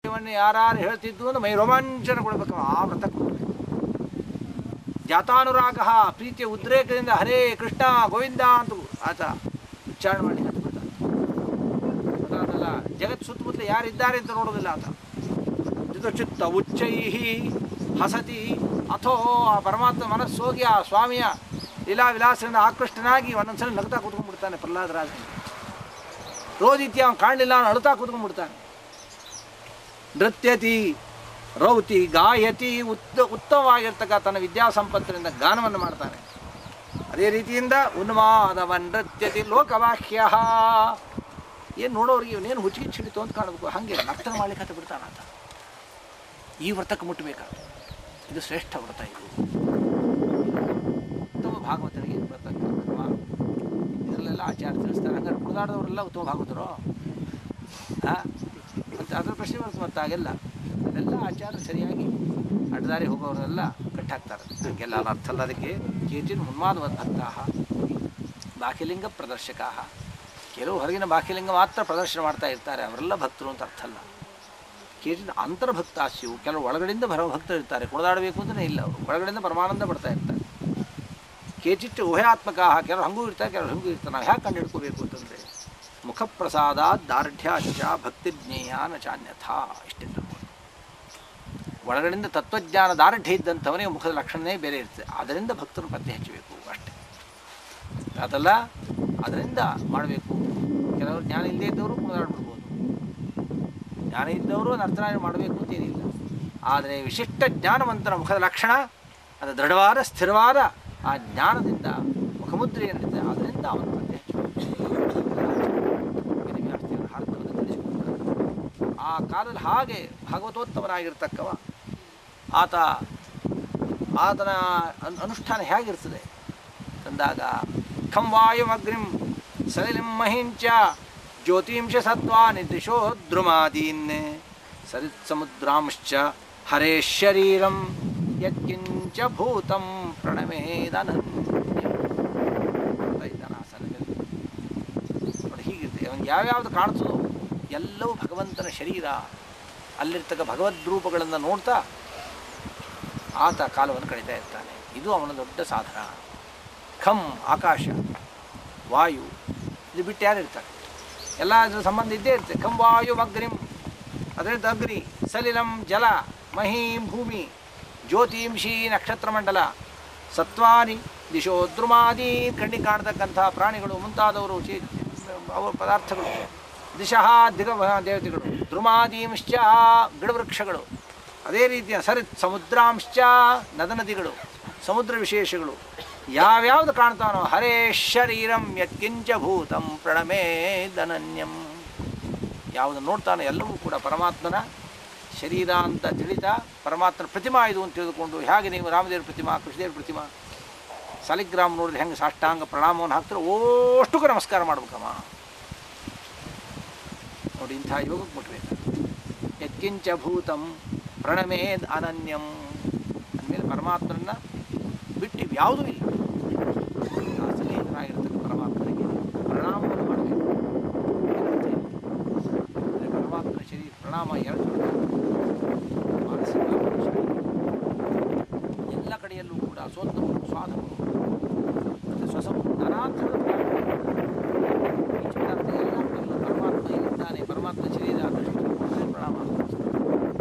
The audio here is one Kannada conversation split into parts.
ರಹಸ್ಯವನ್ನು ಯಾರು ಹೇಳ್ತಿದ್ದು ಅಂತ ಮೈ ರೋಮಾಂಚನ ಕೊಡಬೇಕು, ಆ ವ್ರತ ಕೊಡಬೇಕು. ಜಾತಾನುರಾಗ ಪ್ರೀತಿಯ ಉದ್ರೇಕದಿಂದ ಹರೇ ಕೃಷ್ಣ ಗೋವಿಂದ ಅಂತ ಆತ ಉಚ್ಚಾರಣೆ ಮಾಡಿ ಹತ್ಬಿಡ್ತಾನೆ. ಗೊತ್ತಾಗಲ್ಲ, ಜಗತ್ ಸುತ್ತಮುತ್ತಲ ಯಾರಿದ್ದಾರೆ ಅಂತ ನೋಡೋದಿಲ್ಲ ಆತ. ಚಿತ್ತ ಉಚ್ಚೈಹಿ ಹಸತಿ ಅಥೋ ಆ ಪರಮಾತ್ಮ ಮನಸ್ಸೋಗಿ ಆ ಸ್ವಾಮಿಯ ಲೀಲಾ ವಿಲಾಸದಿಂದ ಆಕೃಷ್ಟನಾಗಿ ಒಂದೊಂದ್ಸಲ ನಗ್ತಾ ಕೂತ್ಕೊಂಡ್ಬಿಡ್ತಾನೆ. ಪ್ರಹ್ಲಾದರಾಜ ರೋದಿತ್ಯ ಅವನು ಕಾಣಲಿಲ್ಲ, ಅವನು ಅಳುತ್ತಾ ಕೂತ್ಕೊಂಡ್ಬಿಡ್ತಾನೆ. ನೃತ್ಯತಿ ರೌತಿ ಗಾಯತಿ ಉತ್ತಮವಾಗಿರ್ತಕ್ಕ ತನ್ನ ವಿದ್ಯಾಸಂಪತ್ತಿನಿಂದ ಗಾನವನ್ನು ಮಾಡ್ತಾನೆ. ಅದೇ ರೀತಿಯಿಂದ ಉನ್ಮಾದವನ್ ನೃತ್ಯತಿ ಲೋಕವಾಕ್ಯ. ಏನು ನೋಡೋರಿಗೆ ಇವನೇನು ಹುಚ್ಚಿಗೆ ಹಿಡಿತು ಅಂತ ಕಾಣಬೇಕು, ಹಾಗೆ ನರ್ತನ ಮಾಡ್ಲಿಕ್ಕೆ ಹತ್ತ ಬಿಡ್ತಾನೆ ಆತ. ಈ ವ್ರತಕ್ಕೆ ಮುಟ್ಟಬೇಕಾದ ಇದು ಶ್ರೇಷ್ಠ ವ್ರತ. ಇದು ಉತ್ತಮ ಭಾಗವತರಿಗೆ ಬರ್ತಕ್ಕಂಥ ಇದರಲ್ಲೆಲ್ಲ ಆಚಾರ ತಿಳಿಸ್ತಾರೆ. ಹಂಗಾರೆ ಕುಣಿದಾಡದವರೆಲ್ಲ ಉತ್ತಮ ಭಾಗವತರು ಮತ್ತು ಅದರ ಪ್ರಶ್ನೆ ಬರುತ್ತೆ. ಮತ್ತು ಹಾಗೆಲ್ಲ ಅದೆಲ್ಲ ಆಚಾರ ಸರಿಯಾಗಿ ಅಡ್ಡದಾರಿ ಹೋಗೋರೆಲ್ಲ ಕಟ್ಟಾಕ್ತಾರೆ. ಹಾಗೆಲ್ಲ ಅರ್ಥ ಅಲ್ಲ. ಅದಕ್ಕೆ ಕೇಚಿನ್ ಉನ್ಮಾದವದ್ ಭಕ್ತಾಃ ಬಾಹ್ಯಲಿಂಗ ಪ್ರದರ್ಶಕಾಃ. ಕೆಲವು ಹೊರಗಿನ ಬಾಹ್ಯಲಿಂಗ ಮಾತ್ರ ಪ್ರದರ್ಶನ ಮಾಡ್ತಾ ಇರ್ತಾರೆ, ಅವರೆಲ್ಲ ಭಕ್ತರು ಅಂತ ಅರ್ಥ ಅಲ್ಲ. ಕೇಚಿನ್ ಅಂತರ್ಭಕ್ತಾಸ್ಯು, ಕೆಲವು ಒಳಗಡೆಯಿಂದ ಬರೋ ಭಕ್ತರು ಇರ್ತಾರೆ. ಕುಣಿದಾಡಬೇಕು ಅಂತಲೇ ಇಲ್ಲ, ಅವರು ಒಳಗಡೆಯಿಂದ ಪರಮಾನಂದ ಪಡ್ತಾ ಇರ್ತಾರೆ. ಕೇಚಿಟ್ಟು ಊಹ್ಯಾತ್ಮಕ, ಕೆಲವರು ಹಂಗೂ ಇರ್ತಾರೆ, ಕೆಲವರು ಹಂಗೂ ಇರ್ತಾರೆ. ನಾವು ಹ್ಯಾಕೆ ಕಂಡು ಹಿಡ್ಕೋಬೇಕು ಅಂತಂದರೆ ಮುಖಪ್ರಸಾದ ದಾರ್ಢ್ಯಾಚ ಭಕ್ತಿ ಜ್ಞೇಯ ನ ಚಾನ್ಯಥ. ಇಷ್ಟೇ ಒಳಗಡೆಯಿಂದ ತತ್ವಜ್ಞಾನ ದಾರ್ಢ್ಯ ಇದ್ದಂಥವನಿಗೆ ಮುಖದ ಲಕ್ಷಣವೇ ಬೇರೆ ಇರ್ತದೆ. ಅದರಿಂದ ಭಕ್ತರು ಪತ್ತೆ ಹಚ್ಚಬೇಕು ಅಷ್ಟೇ. ಅದಲ್ಲ ಅದರಿಂದ ಮಾಡಬೇಕು. ಕೆಲವರು ಜ್ಞಾನ ಇಲ್ಲದೇ ಇದ್ದವರು ಕುಣಿದಾಡ್ಬಿಡ್ಬೋದು, ಜ್ಞಾನ ಇದ್ದವರು ನರ್ತನ ಮಾಡಬೇಕು ಅಂತೇನಿಲ್ಲ. ಆದರೆ ವಿಶಿಷ್ಟ ಜ್ಞಾನವಂತರ ಮುಖದ ಲಕ್ಷಣ ಅದು ದೃಢವಾದ ಸ್ಥಿರವಾದ ಆ ಜ್ಞಾನದಿಂದ ಮುಖಮುದ್ರೆಯನ್ನಿದೆ, ಅದರಿಂದ ಅವನು ಪತ್ತೆ ಹಚ್ಚಬೇಕು. ಹಾರತವನ್ನು ತಿಳಿಸಿಕೊಡ್ತಾರೆ. ಆ ಕಾಲದಲ್ಲಿ ಹಾಗೆ ಭಾಗವತೋತ್ತಮನಾಗಿರ್ತಕ್ಕವ ಆತನ ಅನುಷ್ಠಾನ ಹೇಗಿರ್ತದೆ ತಂದಾಗ ಖಂ ವಾಯುಮಗ್ನಿಂ ಸಲಿಲಿಂ ಮಹಿಂಚ ಜ್ಯೋತಿಂಶ ಸತ್ವಾನಿ ದಿಶೋ ದ್ರುಮಾದೀನ್ ಸರಿತ್ ಸಮುದ್ರಾಂಶ್ಚ ಹರೇ ಶರೀರಂ ಯತ್ಕಿಂಚ ಭೂತಂ ಪ್ರಣಮೇದನನ್ಯ. ನೋಡಿ ಹೀಗಿರ್ತದೆ. ಅವನು ಯಾವ್ಯಾವುದು ಕಾಣ್ತದೋ ಎಲ್ಲವೂ ಭಗವಂತನ ಶರೀರ, ಅಲ್ಲಿರ್ತಕ್ಕ ಭಗವದ್ರೂಪಗಳನ್ನು ನೋಡ್ತಾ ಆತ ಕಾಲವನ್ನು ಕಳೀತಾ ಇರ್ತಾನೆ. ಇದು ಅವನ ದೊಡ್ಡ ಸಾಧನ. ಖಂ ಆಕಾಶ, ವಾಯು, ಇದು ಬಿಟ್ಟು ಯಾರು ಇರ್ತಾರೆ? ಎಲ್ಲ ಅದ್ರ ಸಂಬಂಧ ಇದ್ದೇ ಇರ್ತದೆ. ಖಂ ವಾಯು ಅಗ್ನಿಂ, ಅದರಿಂದ ಅಗ್ನಿ, ಸಲಿಲಂ ಜಲ, ಮಹೀಂ ಭೂಮಿ, ಜ್ಯೋತಿಂಶಿ ನಕ್ಷತ್ರ ಮಂಡಲ, ಸತ್ವಾನಿ ದಿಶೋ ದ್ರುಮಾದಿ ಕಣ್ಣಿಗೆ ಕಾಣತಕ್ಕಂಥ ಪ್ರಾಣಿಗಳು ಮುಂತಾದವರು ಅವರ ಪದಾರ್ಥಗಳು, ದಿಶಃ ದಿಗ ದೇವತೆಗಳು, ದ್ರುಮಾದೀಂಶ್ಚ ಗಿಡವೃಕ್ಷಗಳು, ಅದೇ ರೀತಿಯ ಸರಿತ್ ಸಮುದ್ರಾಂಶ್ಚ ನದ ನದಿಗಳು, ಸಮುದ್ರ ವಿಶೇಷಗಳು, ಯಾವ್ಯಾವುದು ಕಾಣ್ತಾನೋ ಹರೇ ಶರೀರಂ ಯತ್ಕಿಂಚ ಭೂತಂ ಪ್ರಣಮೇದನನ್ಯಂ. ಯಾವುದು ನೋಡ್ತಾನೋ ಎಲ್ಲವೂ ಕೂಡ ಪರಮಾತ್ಮನ ಶರೀರ ಅಂತ ತಿಳಿತಾ ಪರಮಾತ್ಮನ ಪ್ರತಿಮಾ ಇದು ಅಂತ ತಿಳಿದುಕೊಂಡು, ಹೇಗೆ ನೀವು ರಾಮದೇವ್ರ ಪ್ರತಿಮಾ, ಕೃಷ್ಣದೇವ್ರ ಪ್ರತಿಮಾ, ಸಾಲಿಗ್ರಾಮ ನೋಡಿದ್ರೆ ಹೆಂಗೆ ಸಾಷ್ಟಾಂಗ ಪ್ರಣಾಮವನ್ನು ಹಾಕ್ತಾರೆ ಅಷ್ಟಕ್ಕೂ ನಮಸ್ಕಾರ ಮಾಡ್ಬೇಕಮ್ಮ. ನೋಡಿ ಇಂಥ ಯೋಗಕ್ಕೆ ಮುಟ್ಬೇಕು. ಯತ್ಕಿಂಚ ಭೂತಂ ಪ್ರಣಮೇದ್ ಅನನ್ಯಂ ಅಂದಮೇಲೆ ಪರಮಾತ್ಮನನ್ನು ಬಿಟ್ಟು ಯಾವುದೂ ಇಲ್ಲ. ದಾಸಲೇಖನಾಗಿರ್ತಕ್ಕ ಪರಮಾತ್ಮನಿಗೆ ಪ್ರಣಾಮವನ್ನು ಮಾಡಬೇಕು. ಪರಮಾತ್ಮನ ಶರೀರ ಪ್ರಣಾಮ ಎರಡು ಮಾನಸಿಕ ಎಲ್ಲ ಕಡೆಯಲ್ಲೂ ಕೂಡ ಸ್ವತಂತ್ರ ಸ್ವಾಧಕರು ಮತ್ತು ಸ್ವಸಮು ನಾನಾ ಥರದ ಎಲ್ಲ ಕಡೆಯಲ್ಲೂ ಪರಮಾತ್ಮ ಇದ್ದಾನೆ, ಪರಮಾತ್ಮ ಶರೀರ ಪ್ರಣಾಮ.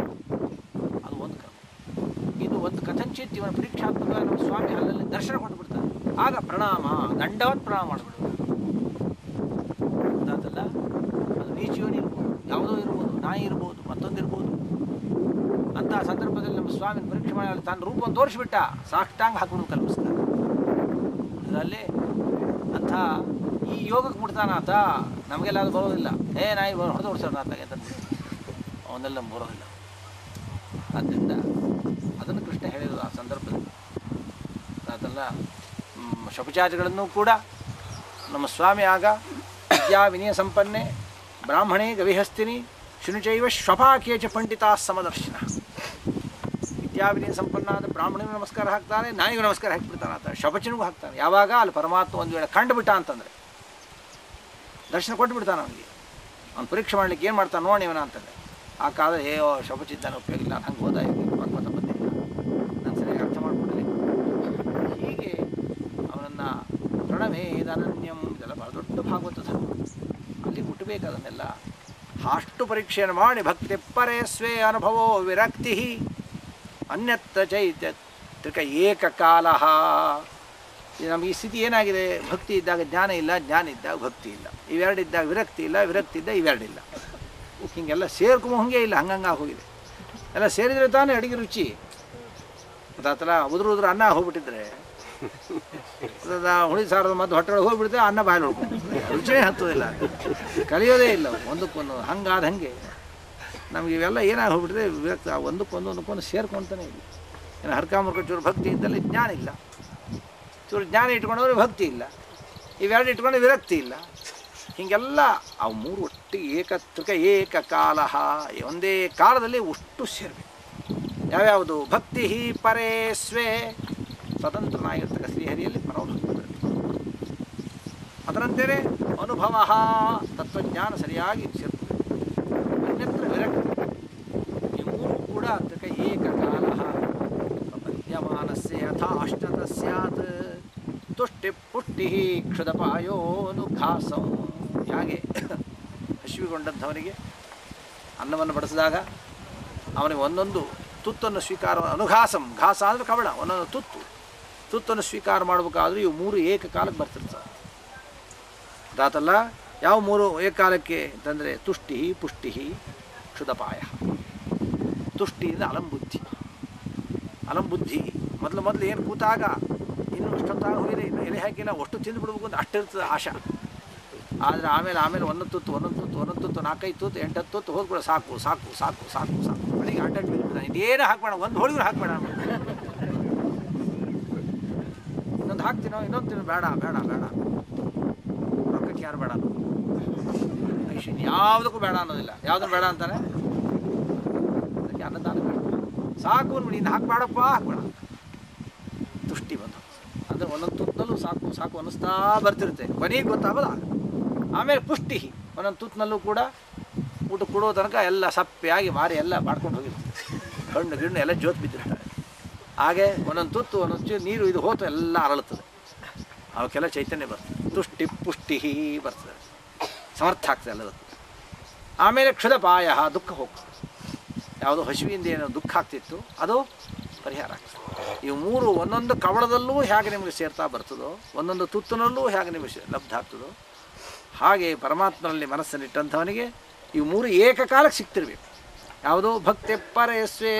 ಅದು ಒಂದು ಕ್ರಮ. ಇದು ಒಂದು ಕಥಂಚಿತ್ ಇವನ ಪರೀಕ್ಷಾತ್ಮಕ ನಮ್ಮ ಸ್ವಾಮಿ ಅಲ್ಲಲ್ಲಿ ದರ್ಶನ ಕೊಟ್ಟುಬಿಡ್ತಾರೆ. ಆಗ ಪ್ರಣಾಮ ದಂಡವತ್ ಪ್ರಣಾಮ ಮಾಡಿಬಿಡೋದು. ಅದಾದಲ್ಲ ಅದು ನೀಚಿಯೋನಿ ಇರ್ಬೋದು, ಯಾವುದೋ ಇರ್ಬೋದು, ನಾಯಿ ಇರ್ಬೋದು, ಮತ್ತೊಂದಿರ್ಬೋದು. ಅಂತಹ ಸಂದರ್ಭದಲ್ಲಿ ನಮ್ಮ ಸ್ವಾಮಿನ ಪರೀಕ್ಷೆ ಮಾಡಿ ತನ್ನ ರೂಪವನ್ನು ತೋರಿಸ್ಬಿಟ್ಟ, ಸಾಷ್ಟಾಂಗ ಹಾಕ್ಬಿಡು ಕಲ್ಪಿಸ್ತಾರೆ. ಅದರಲ್ಲಿ ಅಂಥ ಈ ಯೋಗಕ್ಕೆ ಮುಟ್ತಾನ ಆತ. ನಮಗೆಲ್ಲ ಅದು ಬರೋದಿಲ್ಲ. ನಾಯಿ ಹೊಡೆದು ಹೊಡ್ಸೋಣ ಆತಾಗೆ ತಂದು ಅವನ್ನೆಲ್ಲ ಬರೋದಿಲ್ಲ. ಆದ್ದರಿಂದ ಅದನ್ನು ಕೃಷ್ಣ ಹೇಳಿದ್ರು ಆ ಸಂದರ್ಭದಲ್ಲಿ. ಅದೆಲ್ಲ ಶಪಚಾರಿಗಳನ್ನು ಕೂಡ ನಮ್ಮ ಸ್ವಾಮಿ ಆಗ ವಿದ್ಯಾ ವಿನಯ ಸಂಪನ್ನೆ ಬ್ರಾಹ್ಮಣೇ ಗವಿಹಸ್ತಿನಿ ಶುನುಚೈವ ಶ್ವಪಾಕೇಚ ಪಂಡಿತಾ ಸಮದರ್ಶನ. ವಿದ್ಯಾವಿನಯ ಸಂಪನ್ನಾದ ಬ್ರಾಹ್ಮಣನಿಗೂ ನಮಸ್ಕಾರ ಹಾಕ್ತಾನೆ, ನಾಯಿಗೂ ನಮಸ್ಕಾರ ಹಾಕಿಬಿಡ್ತಾನೆ ಆತ, ಶಪಚನಿಗೂ ಹಾಕ್ತಾನೆ. ಯಾವಾಗ ಅಲ್ಲಿ ಪರಮಾತ್ಮ ಒಂದು ವೇಳೆ ಕಂಡುಬಿಟ್ಟ ಅಂತಂದರೆ ದರ್ಶನ ಕೊಟ್ಟು ಬಿಡ್ತಾನೆ ಅವನಿಗೆ. ಅವ್ನು ಪರೀಕ್ಷೆ ಮಾಡಲಿಕ್ಕೆ ಏನು ಮಾಡ್ತಾನೆ ನೋಡಿ ಇವನ ಅಂತಂದರೆ ಆ ಕಾಲ ಶಪಚಿದ್ದಾನೆ ಉಪಯೋಗ ಇಲ್ಲ, ಹಂಗೆ ಹೋದ ಭಗವಂತ ಬಂದಿಲ್ಲ, ನಾನು ಸರಿಯಾಗಿ ಅರ್ಥ ಮಾಡ್ಕೊಂಡಿಲ್ಲ. ಹೀಗೆ ಅವನನ್ನು ಪ್ರಣವೇದನನ್ಯಂ ಇದೆಲ್ಲ ಭಾಳ ದೊಡ್ಡ ಭಾಗವತ ಧರ್ಮ. ಅಲ್ಲಿ ಮುಟ್ಟಬೇಕು ಅದನ್ನೆಲ್ಲ. ಅಷ್ಟು ಪರೀಕ್ಷೆಯನ್ನು ಮಾಡಿ ಭಕ್ತಿ ಪರೇ ಸ್ವೇ ಅನುಭವೋ ವಿರಕ್ತಿ ಅನ್ಯತ್ರ ಚೈತ್ಯಕ ಏಕಕಾಲ. ನಮಗೆ ಈ ಸ್ಥಿತಿ ಏನಾಗಿದೆ? ಭಕ್ತಿ ಇದ್ದಾಗ ಜ್ಞಾನ ಇಲ್ಲ, ಜ್ಞಾನ ಇದ್ದಾಗ ಭಕ್ತಿ ಇಲ್ಲ, ಇವೆರಡಿದ್ದಾಗ ವಿರಕ್ತಿ ಇಲ್ಲ, ವಿರಕ್ತಿ ಇದ್ದಾಗ ಇವೆರಡಿಲ್ಲ. ಹೀಗೆಲ್ಲ ಸೇರ್ಕೊಂಬ ಹಂಗೆ ಇಲ್ಲ, ಹಂಗಂಗೆ ಹೋಗಿದೆ. ಎಲ್ಲ ಸೇರಿದರೆ ತಾನೇ ಅಡುಗೆ ರುಚಿ. ಗೊತ್ತಾತಲ್ಲ, ಉದುರು ಅನ್ನ ಹೋಗ್ಬಿಟ್ಟಿದ್ರೆ ಹುಳಿ ಸಾರದ ಮತ್ತು ಹೊಟ್ಟೆೊಳಗೆ ಹೋಗ್ಬಿಡ್ತೇವೆ, ಅನ್ನ ಬಾಯಲ್ಲಿ ಹೊಡ್ಕೊಂಡು ರುಚಿನೇ ಹತ್ತೋದಿಲ್ಲ, ಕಲಿಯೋದೇ ಇಲ್ಲ ಒಂದಕ್ಕೊಂದು. ಹಂಗಾದ ಹಾಗೆ ನಮಗೆ ಇವೆಲ್ಲ ಏನಾಗಿ ಹೋಗ್ಬಿಟ್ಟಿದೆ, ವಿರಕ್ತ ಒಂದಕ್ಕೊಂದು ಸೇರ್ಕೊತಾನೆ ಇಲ್ಲ. ಏನು ಹರ್ಕಾಮುರ್ಕ ಚೂರು ಭಕ್ತಿ ಇದ್ದಲ್ಲಿ ಜ್ಞಾನ ಇಲ್ಲ, ಚೂರು ಜ್ಞಾನ ಇಟ್ಕೊಂಡವ್ರೆ ಭಕ್ತಿ ಇಲ್ಲ, ಇವೆರಡು ಇಟ್ಕೊಂಡ್ರೆ ವಿರಕ್ತಿ ಇಲ್ಲ. ಹೀಗೆಲ್ಲ ಅವು ಮೂರು ಒಟ್ಟಿಗೆ ಏಕತ್ರಿಕ ಏಕಕಾಲ, ಒಂದೇ ಕಾಲದಲ್ಲಿ ಅಷ್ಟು ಸೇರಬೇಕು. ಯಾವ್ಯಾವುದು? ಭಕ್ತಿ ಪರೇ ಸ್ವೇ, ಸ್ವತಂತ್ರನಾಗಿರ್ತಕ್ಕ ಶ್ರೀಹರಿಯಲ್ಲಿ ಪರಮಭಕ್ತರು. ಅದರಂತೆಯೇ ಅನುಭವ, ತತ್ವಜ್ಞಾನ ಸರಿಯಾಗಿ ಸೇರ್ತದೆ. ಅನ್ಯತ್ರ ವಿರಕ್ತಿ. ಈ ಮೂರು ಕೂಡ ತ್ರಿಕ ಏಕಕಾಲ. ಮಧ್ಯಮಾನಸ್ಯ ಯಥಾ ಅಷ್ಟತ ಸ್ಯಾತ್ ತುಷ್ಟಿ ಪುಷ್ಟಿ ಕ್ಷುದಪಾಯೋನುಘಾಸಂ. ಹಾಗೆ ಹಸಿವಿಗೊಂಡಂಥವನಿಗೆ ಅನ್ನವನ್ನು ಬಡಿಸಿದಾಗ ಅವನಿಗೆ ಒಂದೊಂದು ತುತ್ತನ್ನು ಸ್ವೀಕಾರ, ಅನುಘಾಸಂ, ಘಾಸ ಅಂದರೆ ಕವಳ, ಒಂದೊಂದು ತುತ್ತನ್ನು ಸ್ವೀಕಾರ ಮಾಡಬೇಕಾದ್ರೂ ಇವು ಮೂರು ಏಕಕಾಲಕ್ಕೆ ಬರ್ತಿರ್ತಾರೆ. ಅದಾತಲ್ಲ, ಯಾವ ಮೂರು ಏಕಕಾಲಕ್ಕೆ ಅಂತಂದರೆ ತುಷ್ಟಿ ಪುಷ್ಟಿ ಕ್ಷುದಪಾಯ. ತುಷ್ಟಿಯಿಂದ ಅಲಂಬುದ್ಧಿ. ಮೊದಲು ಏನು ಕೂತಾಗ ಇನ್ನೂ ಅಷ್ಟೊತ್ತಾಗ ಹೋಗಿದೆ, ಇನ್ನು ಎಲೆ ಹಾಕಿಲ್ಲ, ಅಷ್ಟು ತಿಂದು ಬಿಡ್ಬೇಕು ಅಂತ ಅಷ್ಟಿರ್ತದೆ ಆಶಾ. ಆದರೆ ಆಮೇಲೆ ಒಂದೊಂದು ತುತ್ತು 4-5 ತುತ್ತು 8-10 ತುತ್ತು ಹೋಗ್ಬಿಡ, ಸಾಕು ಬೆಳಿಗ್ಗೆ ಅಡ್ಡ ಬಿಡ್ಬಿಡ್ತಾನೆ. ಇದೇನು ಹಾಕ್ಬೇಡ, ಒಂದು ಹೋಳಿಗೆ ಹಾಕ್ಬೇಡ, ಇನ್ನೊಂದು ಹಾಕ್ತೀನೋ, ಇನ್ನೊಂದು ತಿನ್ನೋ, ಬೇಡ ರೊಕ್ಕಕ್ಕೆ ಯಾರು ಬೇಡ ಅನ್ನೋದು, ಐಶ್ವರ್ಯ ಯಾವುದಕ್ಕೂ ಬೇಡ ಅನ್ನೋದಿಲ್ಲ. ಯಾವುದನ್ನು ಬೇಡ ಅಂತಾನೆ? ಅದಕ್ಕೆ ಅನ್ನದಾನ ಬೇಡ, ಸಾಕು ಅಂದ್ಬಿಡಿ, ಇನ್ನು ಹಾಕ್ಬೇಡಪ್ಪ, ಹಾಕ್ಬೇಡ. ತುಷ್ಟಿ ಬಂದು ಅಂದರೆ ಒಂದೊಂದು ತುತ್ತಿನಲ್ಲೂ ಸಾಕು ಅನ್ನಿಸ್ತಾ ಬರ್ತಿರುತ್ತೆ, ಕೊನೆಗೆ ಗೊತ್ತಾಗೋದು. ಆಮೇಲೆ ಪುಷ್ಟಿ, ಒಂದೊಂದು ತುತ್ತಿನಲ್ಲೂ ಕೂಡ ಊಟ ಕೊಡೋ ತನಕ ಎಲ್ಲ ಸಪ್ಪೆಯಾಗಿ ಮಾರಿ ಎಲ್ಲ ಮಾಡ್ಕೊಂಡು ಹೋಗಿರ್ತಾರೆ, ಕಣ್ಣು ಗಿಣ್ಣು ಎಲ್ಲ ಜೋತ್ ಬಿದ್ದಿರ್ತಾರೆ. ಹಾಗೆ ಒಂದೊಂದು ತುತ್ತು ಒಂದೊಂದು ನೀರು ಇದು ಹೋತು ಎಲ್ಲ ಅರಳುತ್ತದೆ, ಅವಕ್ಕೆಲ್ಲ ಚೈತನ್ಯ ಬರ್ತದೆ, ತುಷ್ಟಿ ಪುಷ್ಟಿ ಬರ್ತದೆ, ಸಮರ್ಥ ಆಗ್ತದೆ ಎಲ್ಲದಕ್ಕೂ. ಆಮೇಲೆ ಕ್ಷುದಪಾಯ, ದುಃಖ ಹೋಗ್ತದೆ. ಯಾವುದೋ ಹಸಿವಿಂದ ಏನೋ ದುಃಖ ಆಗ್ತಿತ್ತು ಅದು ಪರಿಹಾರ ಆಗ್ತದೆ. ಇವು ಮೂರು ಒಂದೊಂದು ಕವಳದಲ್ಲೂ ಹೇಗೆ ನಿಮಗೆ ಸೇರ್ತಾ ಬರ್ತದೋ, ಒಂದೊಂದು ತುತ್ತಿನಲ್ಲೂ ಹೇಗೆ ನಿಮಗೆ ಲಬ್ಧ ಆಗ್ತದೋ, ಹಾಗೆ ಪರಮಾತ್ಮನಲ್ಲಿ ಮನಸ್ಸನ್ನಿಟ್ಟಂಥವನಿಗೆ ಇವು ಮೂರು ಏಕಕಾಲಕ್ಕೆ ಸಿಗ್ತಿರ್ಬೇಕು. ಯಾವುದೋ ಭಕ್ತಿ ಪರಸ್ವೇ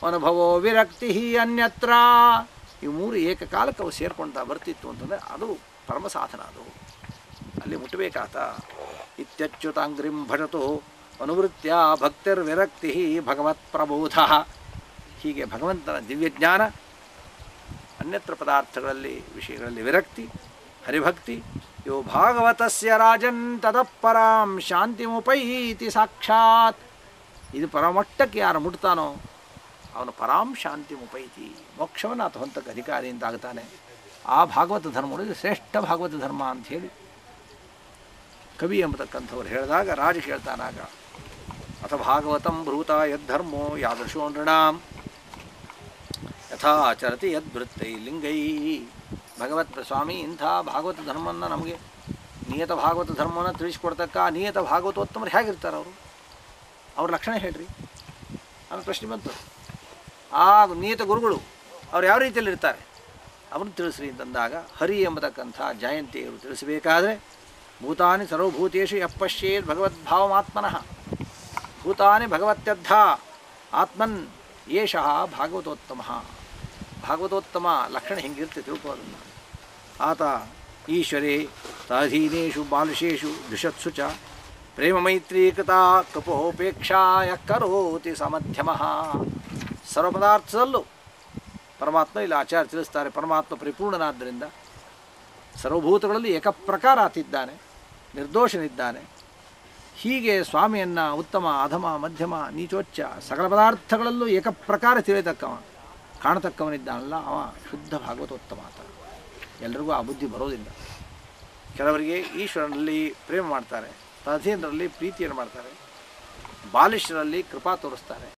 ಅನುಭವೋ ವಿರಕ್ತಿ ಅನ್ಯತ್ರ. ಇವು ಮೂರು ಏಕಕಾಲಕ್ಕೆ ಅವು ಸೇರ್ಕೊಳ್ತಾ ಬರ್ತಿತ್ತು ಅಂತಂದರೆ ಅದು ಪರಮ ಸಾಧನ. ಅದು ಅಲ್ಲಿ ಮುಟ್ಟಬೇಕಾತ. ಇತ್ಯಚ್ಯುತಾಂಗ್ರಿಂ ಭಜತೋ ಅನುವೃತ್ಯ ಭಕ್ತಿರ್ವಿರಕ್ತಿ ಭಗವತ್ ಪ್ರಬೋಧ. ಹೀಗೆ ಭಗವಂತನ ದಿವ್ಯಜ್ಞಾನ, ಅನ್ಯತ್ರ ಪದಾರ್ಥಗಳಲ್ಲಿ ವಿಷಯಗಳಲ್ಲಿ ವಿರಕ್ತಿ, ಹರಿಭಕ್ತಿ, ಯೋ ಭಾಗವತಸ್ಯ ರಾಜನ್ ತದಪರಾಂ ಶಾಂತಿಮುಪೈತಿ ಸಾಕ್ಷಾತ್. ಇದು ಪರಮಟ್ಟಕ್ಕೆ ಯಾರು ಮುಟ್ತಾನೋ ಅವನು ಪರಾಂ ಶಾಂತಿಮುಪೈತಿ, ಮೋಕ್ಷವನ್ನು ಆತ ಹೊಂತಕ್ಕೆ ಅಧಿಕಾರಿ ಅಂತ ಆಗ್ತಾನೆ. ಆ ಭಾಗವತ ಧರ್ಮಗಳು ಶ್ರೇಷ್ಠ ಭಾಗವತ ಧರ್ಮ ಅಂಥೇಳಿ ಕವಿ ಎಂಬತಕ್ಕಂಥವ್ರು ಹೇಳಿದಾಗ ರಾಜ ಹೇಳ್ತಾನಾಗ, ಅಥ ಭಾಗವತಂ ಭ್ರೂತ ಯದ್ಧರ್ಮೋ ಯಾದೃಶೋ ನೃಣಾಂ ಯಥಾಚರತಿ ಯದ್ವೃತ್ತೈ ಲಿಂಗೈ. ಭಗವತ್ ಸ್ವಾಮಿ ಇಂಥ ಭಾಗವತ ಧರ್ಮವನ್ನು ನಮಗೆ ನಿಯತ ಭಾಗವತ ಧರ್ಮವನ್ನು ತಿಳಿಸ್ಕೊಡ್ತಕ್ಕ ನಿಯತ ಭಾಗವತೋತ್ತಮರು ಹೇಗಿರ್ತಾರೆ ಅವ್ರ ಲಕ್ಷಣ ಹೇಳ್ರಿ ಅನ್ನೋ ಪ್ರಶ್ನೆ ಬಂತು. ಆ ನಿಯತ ಗುರುಗಳು ಅವ್ರು ಯಾವ ರೀತಿಯಲ್ಲಿ ಇರ್ತಾರೆ ಅವನು ತಿಳಿಸ್ರಿ ಅಂತಂದಾಗ, ಹರಿ ಎಂಬತಕ್ಕಂಥ ಜಯಂತಿಯವರು ತಿಳಿಸಬೇಕಾದ್ರೆ ಭೂತಾನಿ ಸರ್ವಭೂತೇಷು ಯಪ್ಪಶ್ಯೇದ್ ಭಗವದ್ಭಾವಮಾತ್ಮನಃ ಭೂತಾನಿ ಭಗವತ್ಯದ್ಧ ಆತ್ಮನ್ ಯೇಷಃ ಭಾಗವತೋತ್ತಮ. ಭಾಗವತೋತ್ತಮ ಲಕ್ಷಣ ಹಿಂಗಿರ್ತೆ ತಿಳ್ಕೋದನ್ನು. ಆತ ಈಶ್ವರೇ ತಾಧೀನೇಷು ಬಾಲುಷೇಷು ದುಷತ್ಸು ಚ ಪ್ರೇಮ ಮೈತ್ರೀಕೃತ ಕಪೋಪೇಕ್ಷಾಯ ಕರೋತಿ ಸಮಧ್ಯಮಃ. ಸರ್ವ ಪದಾರ್ಥದಲ್ಲೂ ಪರಮಾತ್ಮ ಇಲ್ಲಿ ಆಚಾರ್ಯ ತಿಳಿಸ್ತಾರೆ, ಪರಮಾತ್ಮ ಪರಿಪೂರ್ಣನಾದ್ದರಿಂದ ಸರ್ವಭೂತಗಳಲ್ಲಿ ಏಕಪ್ರಕಾರ ಆತಿದ್ದಾನೆ, ನಿರ್ದೋಷನಿದ್ದಾನೆ. ಹೀಗೆ ಸ್ವಾಮಿಯನ್ನು ಉತ್ತಮ ಅಧಮ ಮಧ್ಯಮ ನೀಚೋಚ್ಚ ಸಕಲ ಪದಾರ್ಥಗಳಲ್ಲೂ ಏಕಪ್ರಕಾರ ತಿಳಿಯತಕ್ಕವ ಕಾಣತಕ್ಕವನಿದ್ದಾನಲ್ಲ ಅವ ಶುದ್ಧ ಭಾಗವತೋತ್ತಮ ಆತ. ಎಲ್ರಿಗೂ ಆ ಬುದ್ಧಿ ಬರೋದಿಲ್ಲ. ಕೆಲವರಿಗೆ ಈಶ್ವರನಲ್ಲಿ ಪ್ರೇಮ ಮಾಡ್ತಾರೆ, ತಥೇಂದ್ರಲ್ಲಿ ಪ್ರೀತಿಯನ್ನು ಮಾಡ್ತಾರೆ, ಬಾಲಿಶರಲ್ಲಿ ಕೃಪಾ ತೋರಿಸ್ತಾರೆ.